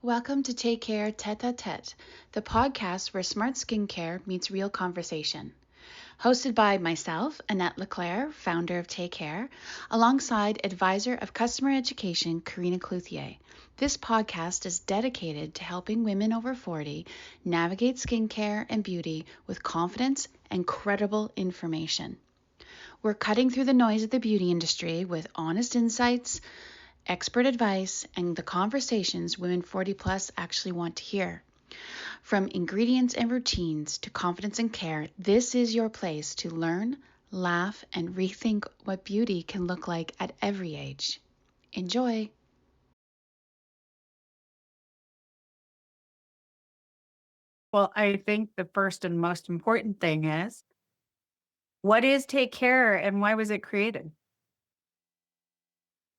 Welcome to Técare Tête-à-Tête, the podcast where smart skincare meets real conversation. Hosted by myself, Annette Leclair, founder of Técare, alongside advisor of customer education, Corina Clouthier. This podcast is dedicated to helping women over 40 navigate skincare and beauty with confidence and credible information. We're cutting through the noise of the beauty industry with honest insights, expert advice, and the conversations women 40 plus actually want to hear. From ingredients and routines to confidence and care, this is your place to learn, laugh, and rethink what beauty can look like at every age. Enjoy! Well, I think the first and most important thing is, what is Take Care and why was it created?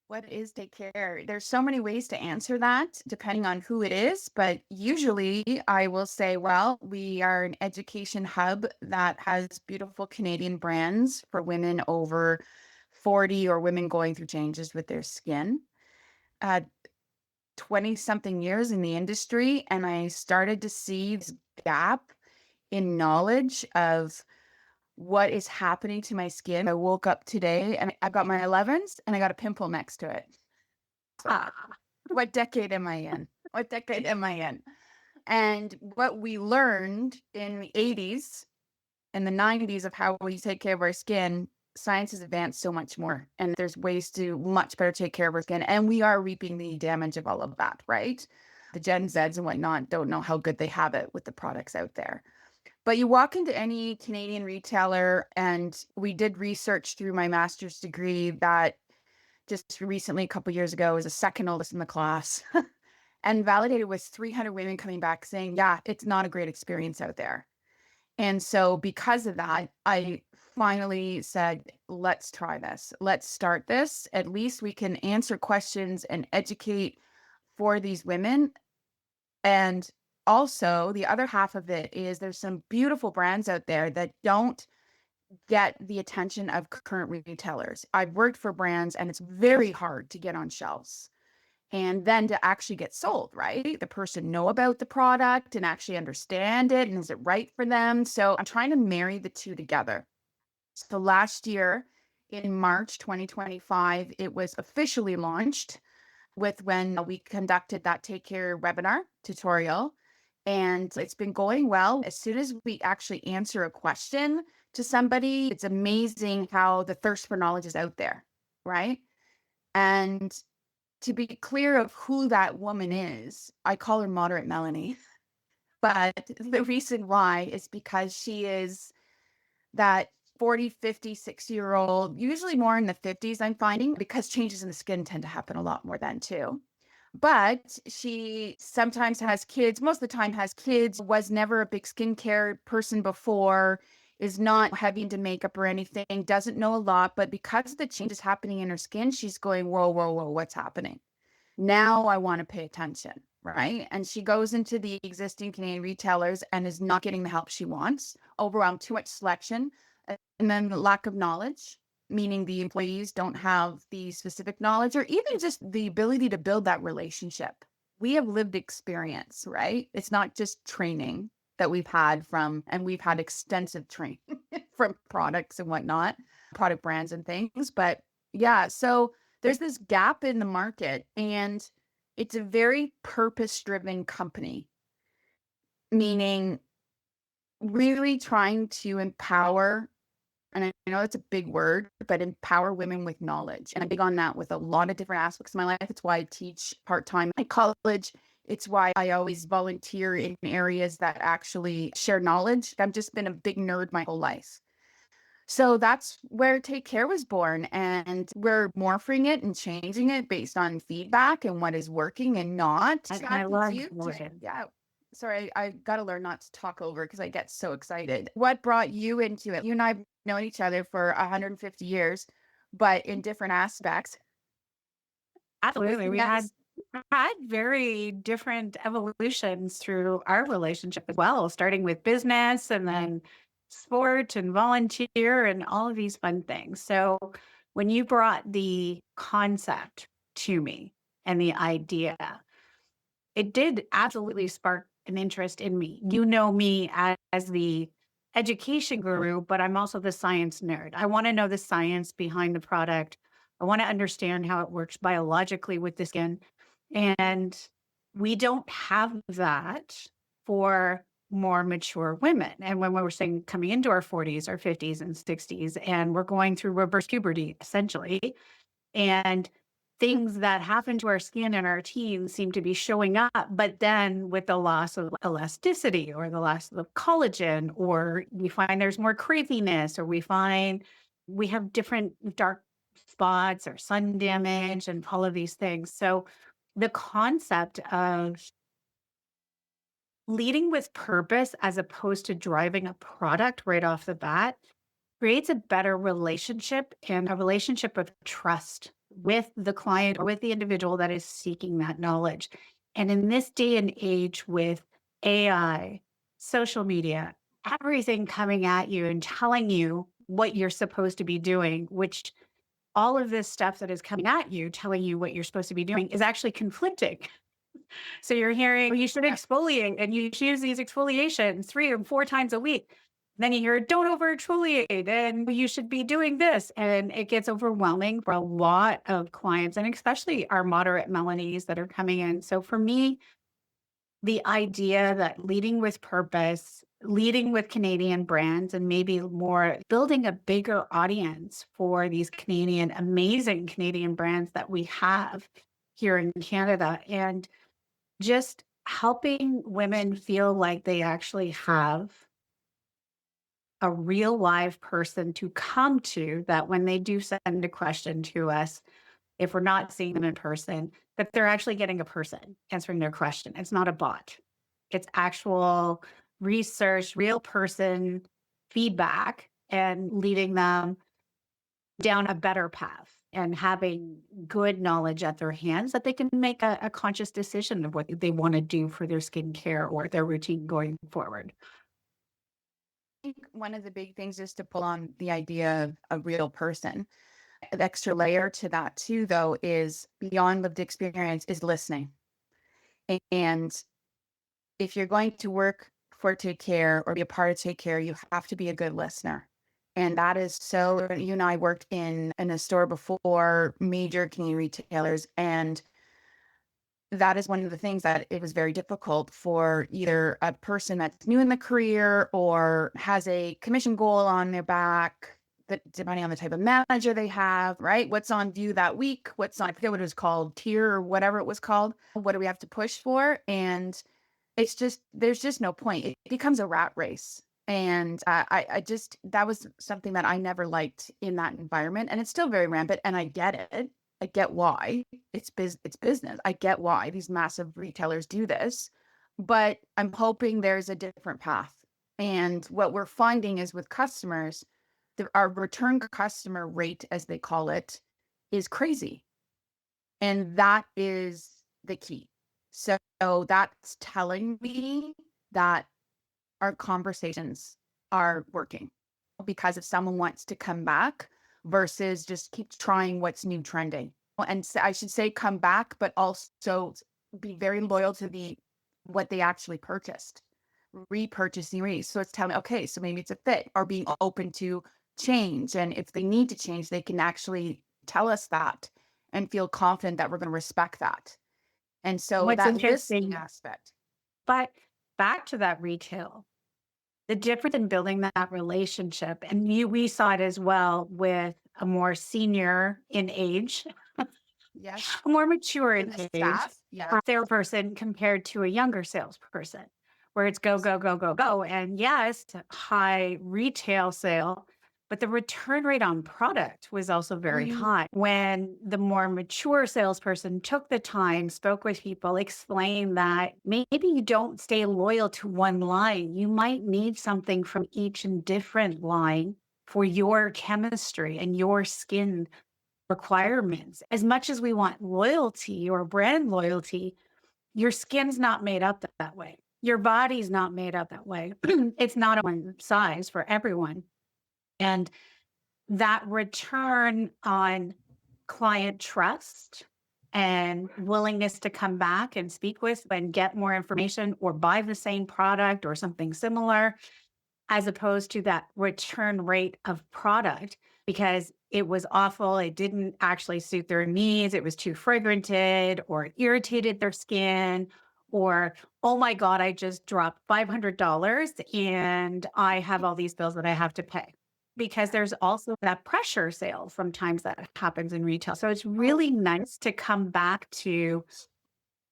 What is take care? There's so many ways to answer that depending on who it is, but usually I will say, well, we are an education hub that has beautiful Canadian brands for women over 40 or women going through changes with their skin. 20 something years in the industry, and I started to see this gap in knowledge of what is happening to my skin. I woke up today and I got my 11s and I got a pimple next to it. What decade am I in? What decade am I in? And what we learned in the 80s and the 90s of how we take care of our skin, science has advanced so much more. And there's ways to much better take care of our skin. And we are reaping the damage of all of that, right? The Gen Zs and whatnot don't know how good they have it with the products out there. But you walk into any Canadian retailer, and we did research through my master's degree that just recently, a couple years ago, was the second oldest in the class and validated with 300 women coming back saying, yeah, it's not a great experience out there. And so because of that, I finally said, let's try this. Let's start this. At least we can answer questions and educate for these women. And also, the other half of it is there's some beautiful brands out there that don't get the attention of current retailers. I've worked for brands and it's very hard to get on shelves and then to actually get sold, right? The person know about the product and actually understand it and is it right for them? So I'm trying to marry the two together. So last year in March 2025, it was officially launched with when we conducted that Take Care webinar tutorial. And it's been going well. As soon as we actually answer a question to somebody, it's amazing how the thirst for knowledge is out there, right? And to be clear of who that woman is, I call her Moderate Melanie. But the reason why is because she is that 40, 50, 60-year-old, usually more in the 50s, I'm finding, because changes in the skin tend to happen a lot more then too. But she sometimes has kids, most of the time has kids, was never a big skincare person before, is not heavy into makeup or anything, doesn't know a lot, but because of the changes happening in her skin, she's going, whoa, whoa, whoa, what's happening? Now I want to pay attention, right? And she goes into the existing Canadian retailers and is not getting the help she wants, overwhelmed, too much selection, and then the lack of knowledge, meaning the employees don't have the specific knowledge or even just the ability to build that relationship. We have lived experience, right? It's not just training that we've had from, and we've had extensive training from products and whatnot, product brands and things. But yeah, so there's this gap in the market, and it's a very purpose-driven company, meaning really trying to empower, and I know it's a big word, but empower women with knowledge. And I'm big on that with a lot of different aspects of my life. It's why I teach part-time at college. It's why I always volunteer in areas that actually share knowledge. I've just been a big nerd my whole life. So that's where Take Care was born. And we're morphing it and changing it based on feedback and what is working and not. And I love it. Yeah. Sorry, I got to learn not to talk over because I get so excited. What brought you into it? You and I have known each other for 150 years, but in different aspects. Absolutely. We had very different evolutions through our relationship as well, starting with business and then sport and volunteer and all of these fun things. So when you brought the concept to me and the idea, it did absolutely spark an interest in me. You know me as the education guru, but I'm also the science nerd. I want to know the science behind the product. I want to understand how it works biologically with the skin. And we don't have that for more mature women. And when we were saying coming into our 40s, our 50s and 60s, and we're going through reverse puberty, essentially, and things that happen to our skin in our teens seem to be showing up, but then with the loss of elasticity or the loss of collagen, or we find there's more craviness, or we find we have different dark spots or sun damage and all of these things. So the concept of leading with purpose as opposed to driving a product right off the bat creates a better relationship and a relationship of trust with the client or with the individual that is seeking that knowledge. And in this day and age with AI, social media, everything coming at you and telling you what you're supposed to be doing, which all of this stuff that is coming at you, telling you what you're supposed to be doing is actually conflicting. So you're hearing you should exfoliate and you should use these exfoliations 3 or 4 times a week. Then you hear don't over exfoliate and you should be doing this. And it gets overwhelming for a lot of clients and especially our moderate melanies that are coming in. So for me, the idea that leading with purpose, leading with Canadian brands, and maybe more building a bigger audience for these amazing Canadian brands that we have here in Canada, and just helping women feel like they actually have a real live person to come to, that when they do send a question to us, if we're not seeing them in person, that they're actually getting a person answering their question. It's not a bot. It's actual research, real person feedback, and leading them down a better path and having good knowledge at their hands that they can make a conscious decision of what they want to do for their skincare or their routine going forward. I think one of the big things is to pull on the idea of a real person. The extra layer to that too, though, is beyond lived experience is listening. And if you're going to work for Take Care or be a part of Take Care, you have to be a good listener. And that is so, you and I worked in a store before, major Canadian retailers, and that is one of the things that it was very difficult for either a person that's new in the career or has a commission goal on their back, that depending on the type of manager they have, right? What's on view that week? What's on, I forget what it was called, tier or whatever it was called. What do we have to push for? And it's just, there's just no point. It becomes a rat race. And I just, that was something that I never liked in that environment. And it's still very rampant. And I get it. I get why it's business. I get why these massive retailers do this, but I'm hoping there's a different path. And what we're finding is with customers, our return customer rate, as they call it, is crazy. And that is the key. So that's telling me that our conversations are working, because if someone wants to come back versus just keep trying what's new trending. And I should say come back, but also be very loyal to what they actually purchased, repurchasing. So it's telling me, okay, so maybe it's a fit, or being open to change. And if they need to change, they can actually tell us that and feel confident that we're going to respect that. And so What's that interesting listening aspect. But back to that retail, the difference in building that relationship, and we saw it as well with a more senior in age, Yes. a more mature in The age staff. Yeah. salesperson compared to a younger salesperson, where it's go, go, go, go, go. And yes, high retail sale, but the return rate on product was also very high. When the more mature salesperson took the time, spoke with people, explained that maybe you don't stay loyal to one line. You might need something from each and different line for your chemistry and your skin requirements. As much as we want loyalty or brand loyalty, your skin's not made up that way. Your body's not made up that way. It's not a one size for everyone. And that return on client trust and willingness to come back and speak with and get more information or buy the same product or something similar, as opposed to that return rate of product because it was awful. It didn't actually suit their needs. It was too fragranted or it irritated their skin or, oh my God, I just dropped $500 and I have all these bills that I have to pay. Because there's also that pressure sale sometimes that happens in retail. So it's really nice to come back to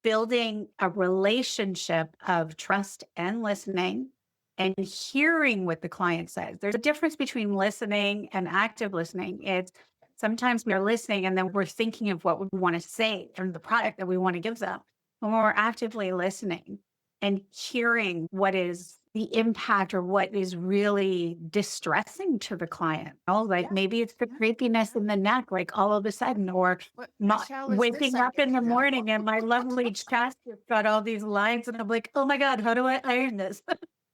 building a relationship of trust and listening and hearing what the client says. There's a difference between listening and active listening. It's sometimes we are listening and then we're thinking of what we want to say and the product that we want to give them. When we're actively listening and hearing what is the impact or what is really distressing to the client. Like maybe it's the creepiness in the neck, like all of a sudden, or not waking up in the morning and my lovely chest has got all these lines and I'm like, oh my God, how do I iron this?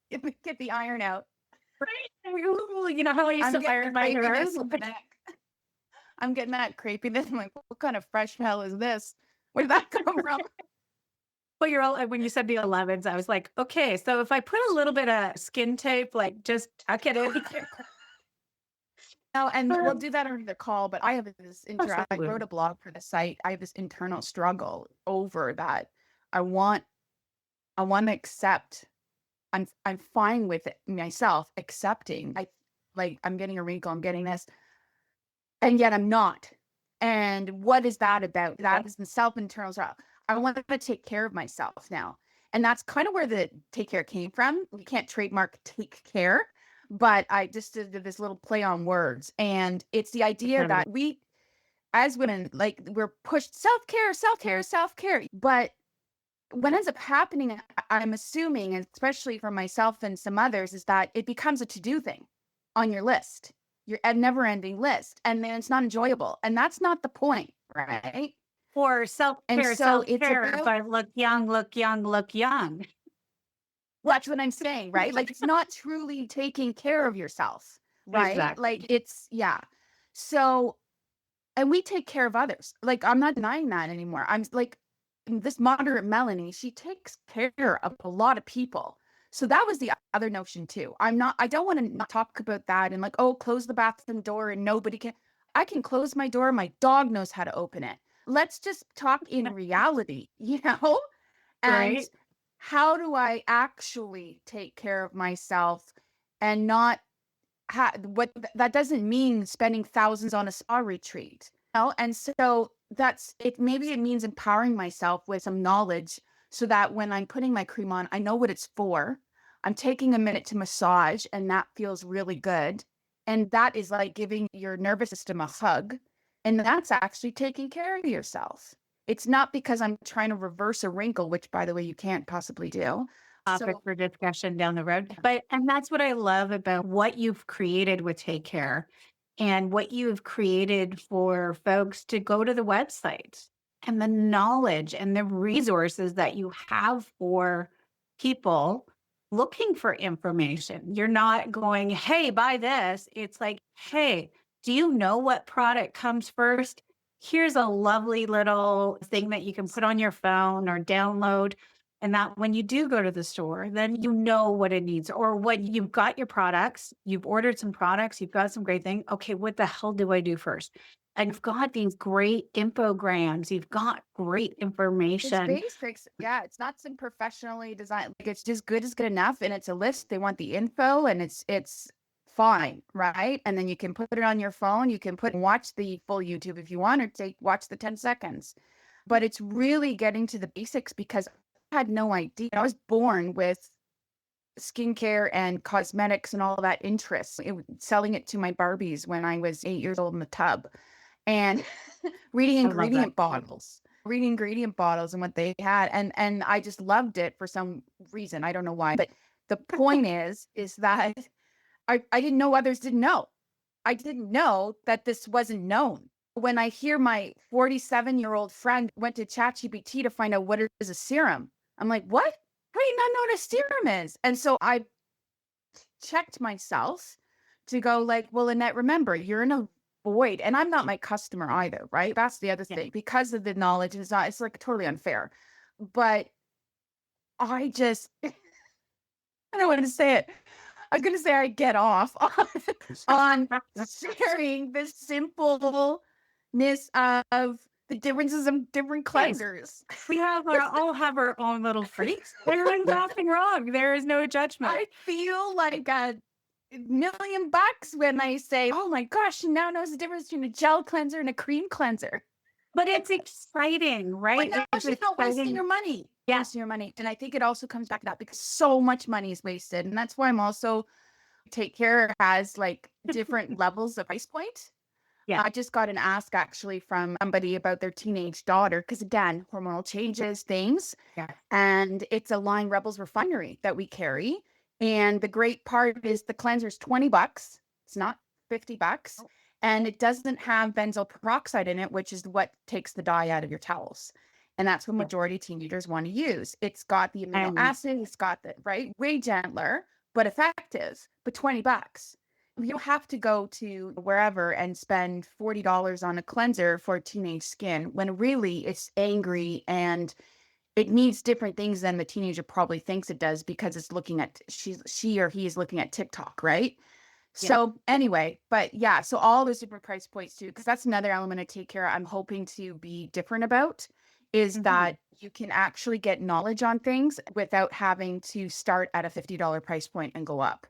Get the iron out. You know how I used to iron my hair? I'm getting that crepiness. I'm like, what kind of fresh hell is this? Where did that come from? Well, when you said the 11s, I was like, okay, so if I put a little bit of skin tape, like just tuck it in. No, and we'll do that on the call, but I have this I wrote a blog for the site. I have this internal struggle over that. I want to accept. I'm fine with it myself accepting. I'm getting a wrinkle, I'm getting this, and yet I'm not. And what is that about? That is the self-internal struggle. I want to take care of myself now. And that's kind of where the Take Care came from. We can't trademark Take Care, but I just did this little play on words. And it's the idea that we, as women, like we're pushed self-care, self-care, self-care. But what ends up happening, I'm assuming, and especially for myself and some others, is that it becomes a to-do thing on your list, your never-ending list. And then it's not enjoyable. And that's not the point, right? Or self-care, so self-care, but look young, look young, look young. That's what I'm saying, right? Like it's not truly taking care of yourself, right? Exactly. Like it's, yeah. So, and we take care of others. Like I'm not denying that anymore. I'm like, this moderate Melanie, she takes care of a lot of people. So that was the other notion too. I don't want to talk about that and like, oh, close the bathroom door and nobody can. I can close my door. My dog knows how to open it. Let's just talk in reality, and Right. how do I actually take care of myself and not what that doesn't mean spending thousands on a spa retreat. And so that's it. Maybe it means empowering myself with some knowledge so that when I'm putting my cream on, I know what it's for. I'm taking a minute to massage and that feels really good. And that is like giving your nervous system a hug. And that's actually taking care of yourself. It's not because I'm trying to reverse a wrinkle, which by the way, you can't possibly do. Topic for discussion down the road. And that's what I love about what you've created with Take Care and what you've created for folks to go to the website and the knowledge and the resources that you have for people looking for information. You're not going, hey, buy this. It's like, hey, do you know what product comes first? Here's a lovely little thing that you can put on your phone or download. And that when you do go to the store, then you know what it needs or what you've got your products, you've ordered some products, you've got some great things. Okay, what the hell do I do first? And you've got these great infograms. You've got great information. It's basics. Yeah, it's not some professionally designed. Like it's just good is good enough, and it's a list. They want the info, and it's fine, right? And then you can put it on your phone. You can watch the full YouTube if you want, or watch the 10 seconds. But it's really getting to the basics because I had no idea. I was born with skincare and cosmetics and all that interest. Selling it to my Barbies when I was 8 years old in the tub. And reading ingredient bottles and what they had. And I just loved it for some reason. I don't know why. But the point is that I didn't know others didn't know. I didn't know that this wasn't known. When I hear my 47-year-old friend went to ChatGPT to find out what is a serum, I'm like, what? How do you not know what a serum is? And so I checked myself to go like, well, Annette, remember, you're in a void. And I'm not my customer either, right? That's the other thing. Because of the knowledge, it's like totally unfair. But I just, I don't want to say it. I'm going to say I get off on sharing the simpleness of the differences of different cleansers. We all have our own little freaks. There is nothing wrong. There is no judgment. I feel like $1 million when I say, oh my gosh, she now knows the difference between a gel cleanser and a cream cleanser. But it's exciting, right? But she's not wasting your money. Yeah. Wasting your money. And I think it also comes back to that because so much money is wasted. And that's why I'm also Take Care has like different levels of price point. Yeah. I just got an ask actually from somebody about their teenage daughter because again, hormonal changes, things. Yeah. And it's a line Rebels Refinery that we carry. And the great part is the cleanser is $20. It's not $50. Oh. And it doesn't have benzoyl peroxide in it, which is what takes the dye out of your towels. And that's what majority of teenagers want to use. It's got the amino acid, it's got the way gentler, but effective, but $20. You don't have to go to wherever and spend $40 on a cleanser for teenage skin when really it's angry and it needs different things than the teenager probably thinks it does because it's looking at she or he is looking at TikTok, right? Yeah. So anyway, but yeah, so all those different price points too, because that's another element of Take Care I'm hoping to be different about is that you can actually get knowledge on things without having to start at a $50 price point and go up.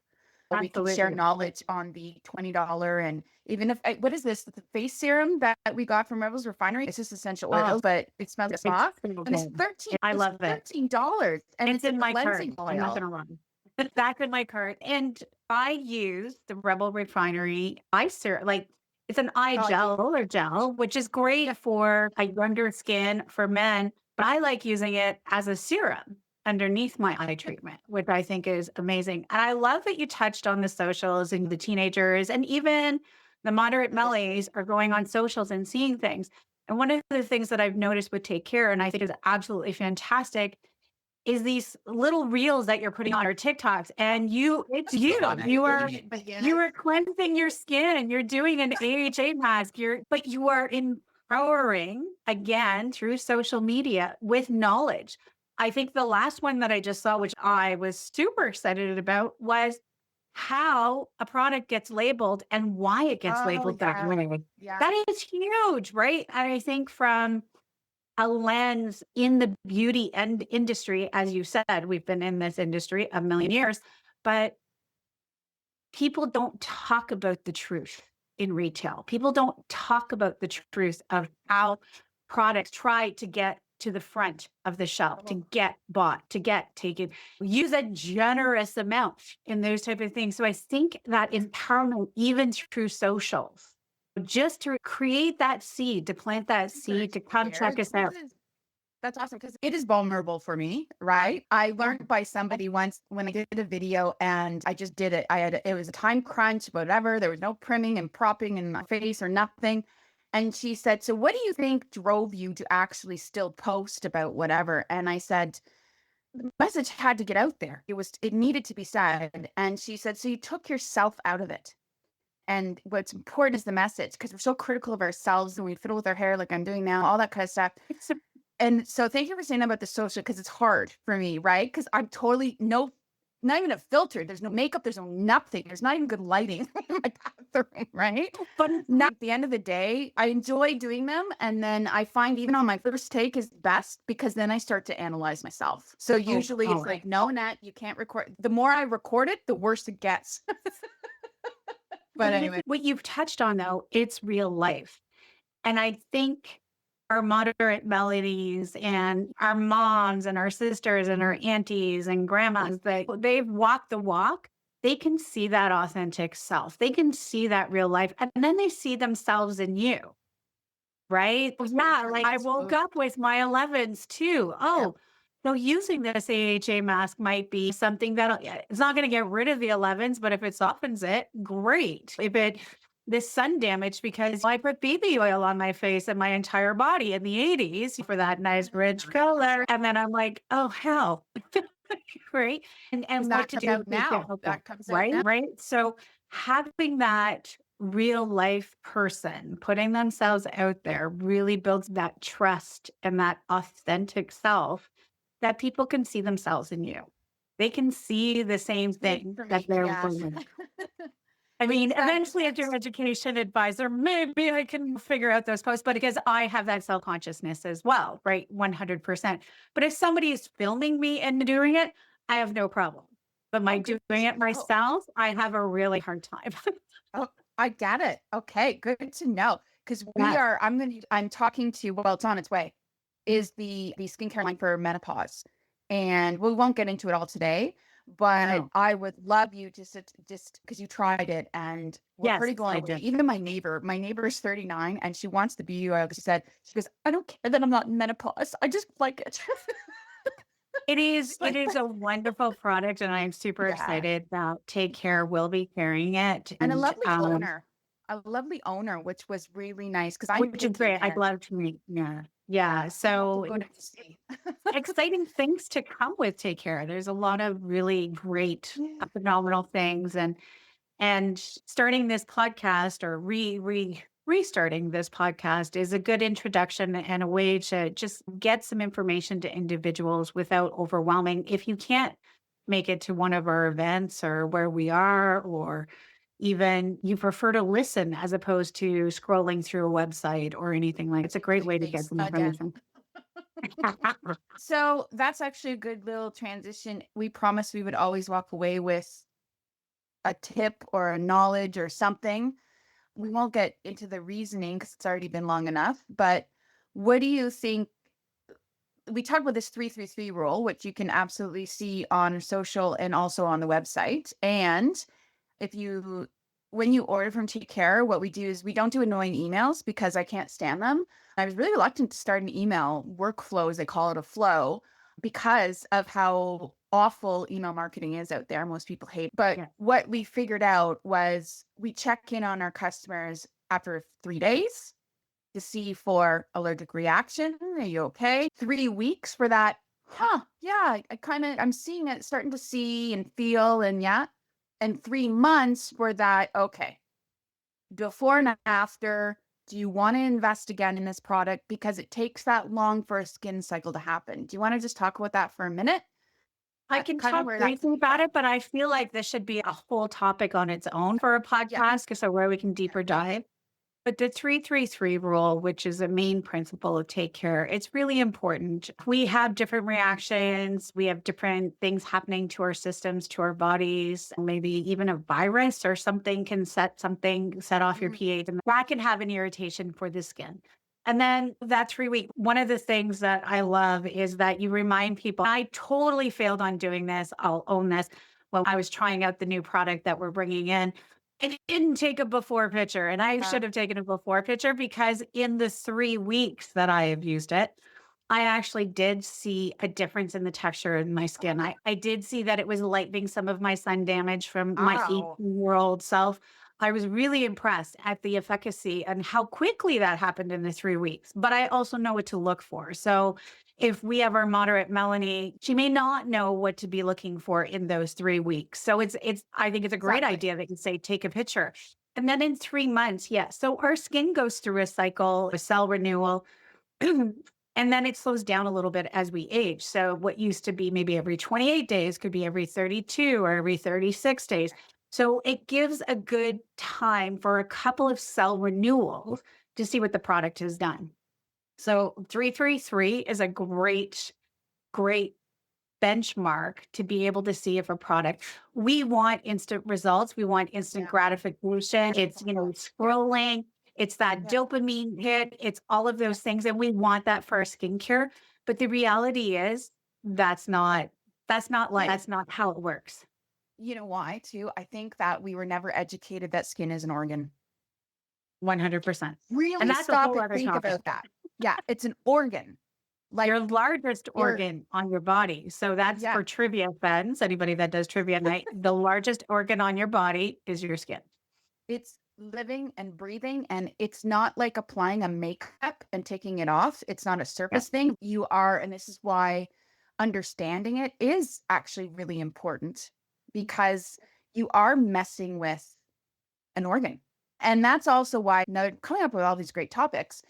We can share knowledge on the $20 and even if what is this? The face serum that we got from Rebels Refinery? It's just essential oils, but it smells like soft. And it's $13. I love it. $13. And it's in my cart. cleansing I'm not oil. gonna run. It's back in my cart. And I use the Rebel Refinery eye serum. Like it's an eye gel, roller gel, which is great for younger skin for men. But I like using it as a serum underneath my eye treatment, which I think is amazing. And I love that you touched on the socials and the teenagers and even the moderate mellies are going on socials and seeing things. And one of the things that I've noticed with Take Care, and I think is absolutely fantastic, is these little reels that you're putting on or TikToks. And you are cleansing your skin. You're doing an AHA mask. But you are empowering again through social media with knowledge. I think the last one that I just saw, which I was super excited about, was how a product gets labeled and why it gets labeled that way. Yeah. That is huge, right? And I think from a lens in the beauty and industry, as you said, we've been in this industry a million years, but people don't talk about the truth in retail. People don't talk about the truth of how products try to get to the front of the shelf, to get bought, to get taken, use a generous amount in those type of things. So I think that empowerment, even through socials, just to create that seed, to plant that seed, to come check us out. That's awesome because it is vulnerable for me, right? I learned by somebody once when I did a video and I just did it. It was a time crunch, whatever. There was no primming and propping in my face or nothing. And she said, so what do you think drove you to actually still post about whatever? And I said, the message had to get out there. It needed to be said. And she said, so you took yourself out of it. And what's important is the message because we're so critical of ourselves and we fiddle with our hair like I'm doing now, all that kind of stuff. And so thank you for saying about the social because it's hard for me, right? Because I'm totally not even a filter. There's no makeup. There's no nothing. There's not even good lighting in my bathroom, right? But at the end of the day, I enjoy doing them. And then I find even on my first take is best because then I start to analyze myself. So usually it's like, no, Nat, you can't record. The more I record it, the worse it gets. But anyway. What you've touched on, though, it's real life. And I think our moderate melodies and our moms and our sisters and our aunties and grandmas, they've walked the walk. They can see that authentic self. They can see that real life. And then they see themselves in you, right? Yeah, like I woke up with my 11s too. Oh, so using this AHA mask might be something that it's not going to get rid of the 11s, but if it softens it, great. If this sun damage because I put BB oil on my face and my entire body in the 80s for that nice rich color. And then I'm like, oh, hell. Right. And what to do now. That comes out right. now. Right. So having that real life person putting themselves out there really builds that trust and that authentic self that people can see themselves in you. They can see the same Big thing for that me. they're Yeah. learning. I mean, eventually, as your education advisor, maybe I can figure out those posts, but because I have that self consciousness as well, right? 100%. But if somebody is filming me and doing it, I have no problem. But my Oh, good doing to it know. myself, I have a really hard time. Oh, I get it. Okay, good to know. Because Yeah. I'm talking to, well, it's on its way, is the skincare line for menopause. And we won't get into it all today, but No. I would love you to just because you tried it and we're Yes, pretty blown I away. did. Even my neighbor is 39 and she wants the BU oil. She goes, I don't care that I'm not in menopause. I just like it. She's It like, is a wonderful product, and I'm super yeah. excited that Take Care will be carrying it. And And a lovely owner, which was really nice because I'm which is thinking great. I'd there. love to meet. Yeah. Yeah, Yeah. I'd love to So go to see. exciting things to come with Take Care. There's a lot of really great, Yeah. phenomenal things, and starting this podcast or restarting this podcast is a good introduction and a way to just get some information to individuals without overwhelming. If you can't make it to one of our events or where we are, or even you prefer to listen as opposed to scrolling through a website or anything like, it's a great way to get Face some again. information. So that's actually a good little transition. We promised we would always walk away with a tip or a knowledge or something. We won't get into the reasoning because it's already been long enough. But what do you think? We talked about this 333 rule, which you can absolutely see on social and also on the website. And if you when you order from Take Care, what we do is we don't do annoying emails because I can't stand them. I was really reluctant to start an email workflow, as they call it, a flow, because of how awful email marketing is out there. Most people hate. But Yeah. what we figured out was we check in on our customers after 3 days to see for allergic reaction. Are you okay? 3 weeks for that. Yeah, I'm seeing it, starting to see and feel, and yeah. And 3 months for that. Okay. Before and after, do you want to invest again in this product because it takes that long for a skin cycle to happen? Do you want to just talk about that for a minute? I can Kind of talk where that's briefly about it, but I feel like this should be a whole topic on its own for a yeah. podcast, so where we can deeper dive. But the 333 rule, which is a main principle of Take Care, it's really important. We have different reactions. We have different things happening to our systems, to our bodies. Maybe even a virus or something can set off your pH, and that can have an irritation for the skin. And then that 3 week, one of the things that I love is that you remind people, I totally failed on doing this. I'll own this. When I was trying out the new product that we're bringing in, I didn't take a before picture, and I should have taken a before picture because in the 3 weeks that I have used it, I actually did see a difference in the texture of my skin. I did see that it was lightening some of my sun damage from my Wow. 18-year-old self. I was really impressed at the efficacy and how quickly that happened in the 3 weeks, but I also know what to look for. So if we have our moderate Melanie, she may not know what to be looking for in those 3 weeks. So I think it's a great Exactly. idea that you say, take a picture. And then in 3 months, yes. So our skin goes through a cycle, a cell renewal. And then it slows down a little bit as we age. So what used to be maybe every 28 days could be every 32 or every 36 days. So it gives a good time for a couple of cell renewals to see what the product has done. So 333 is a great benchmark to be able to see if a product, we want instant results. We want instant gratification. It's, scrolling. It's that dopamine hit. It's all of those things. And we want that for our skincare. But the reality is that's not life. That's not how it works. You know why, too? I think that we were never educated that skin is an organ. 100%. Really And that's a stop whole and other think topic. about that. Yeah, it's an organ. Like Your largest organ on your body. So that's for trivia fans, anybody that does trivia night, the largest organ on your body is your skin. it's living and breathing, and it's not like applying a makeup and taking it off. It's not a surface thing. You are, and this is why understanding it is actually really important because you are messing with an organ. And that's also why now coming up with all these great topics,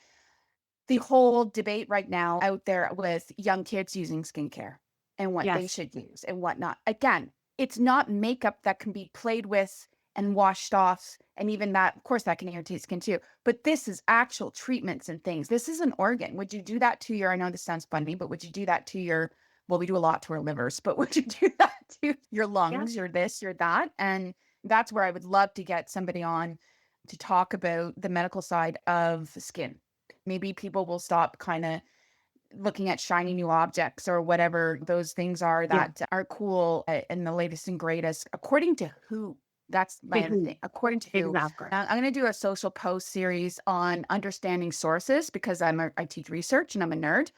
the whole debate right now out there with young kids using skincare and what they Yes. should use and whatnot. Again, it's not makeup that can be played with and washed off. And even that, of course, that can irritate skin too. But this is actual treatments and things. This is an organ. Would you do that to your, I know this sounds funny, but would you do that to your, well, we do a lot to our livers, but would you do that to your lungs, your this, your that? And that's where I would love to get somebody on to talk about the medical side of skin. Maybe people will stop kind of looking at shiny new objects or whatever those things are that are cool and the latest and greatest. According to who? That's my other thing. According to who? Exactly. I'm going to do a social post series on understanding sources because I teach research and I'm a nerd.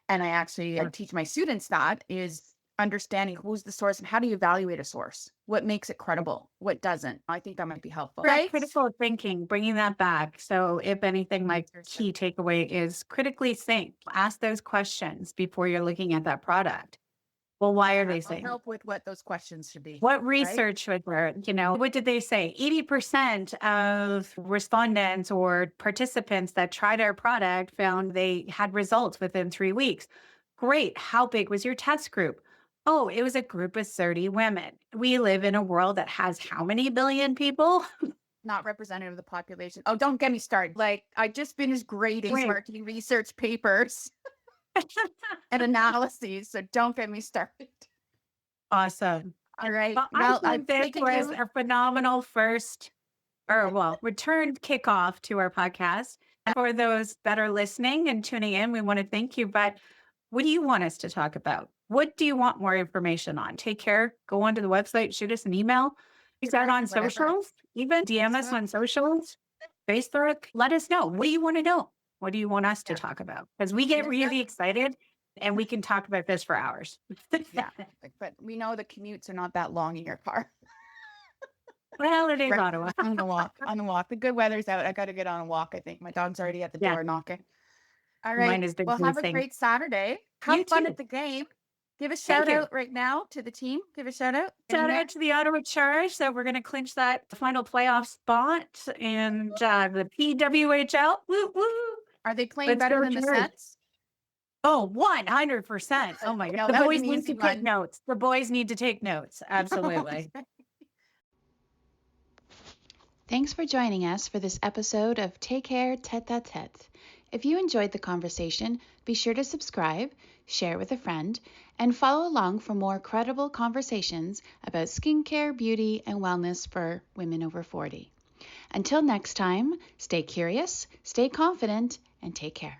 And I actually teach my students that is understanding who's the source and how do you evaluate a source? What makes it credible? What doesn't? I think that might be helpful. Right? Critical thinking, bringing that back. So if anything, my key takeaway is critically think, ask those questions before you're looking at that product. Well, why are they saying? Help with what those questions should be. What research was there? What did they say? 80% of respondents or participants that tried our product found they had results within 3 weeks. Great. How big was your test group? Oh, it was a group of 30 women. We live in a world that has how many billion people? Not representative of the population. Oh, don't get me started. Like, I just finished grading marketing research papers and analyses, so don't get me started. Awesome. All right. Well, I think this was a phenomenal return kickoff to our podcast. For those that are listening and tuning in, we want to thank you. But what do you want us to talk about? What do you want more information on? Take care. Go onto the website, shoot us an email. Is that on socials? Even DM us on socials, Facebook. Let us know. What do you want to know? What do you want us to talk about? Because we get really excited and we can talk about this for hours. Yeah, but we know the commutes are not that long in your car. Well, it is Ottawa. On the walk. The good weather's out. I got to get on a walk, I think. My dog's already at the door knocking. All right. Mine has been have a great Saturday. Have fun at the game. Give a shout out right now to the team. Give a shout out. Shout out to the Ottawa Charge. So we're going to clinch that final playoff spot and the PWHL. Woo, woo. Are they playing better than the Sets? Oh, 100%. Oh my God. The boys need to take notes. The boys need to take notes. Absolutely. Thanks for joining us for this episode of Técare Tête-à-Tête. If you enjoyed the conversation, be sure to subscribe, share with a friend, and follow along for more credible conversations about skincare, beauty, and wellness for women over 40. Until next time, stay curious, stay confident, and take care.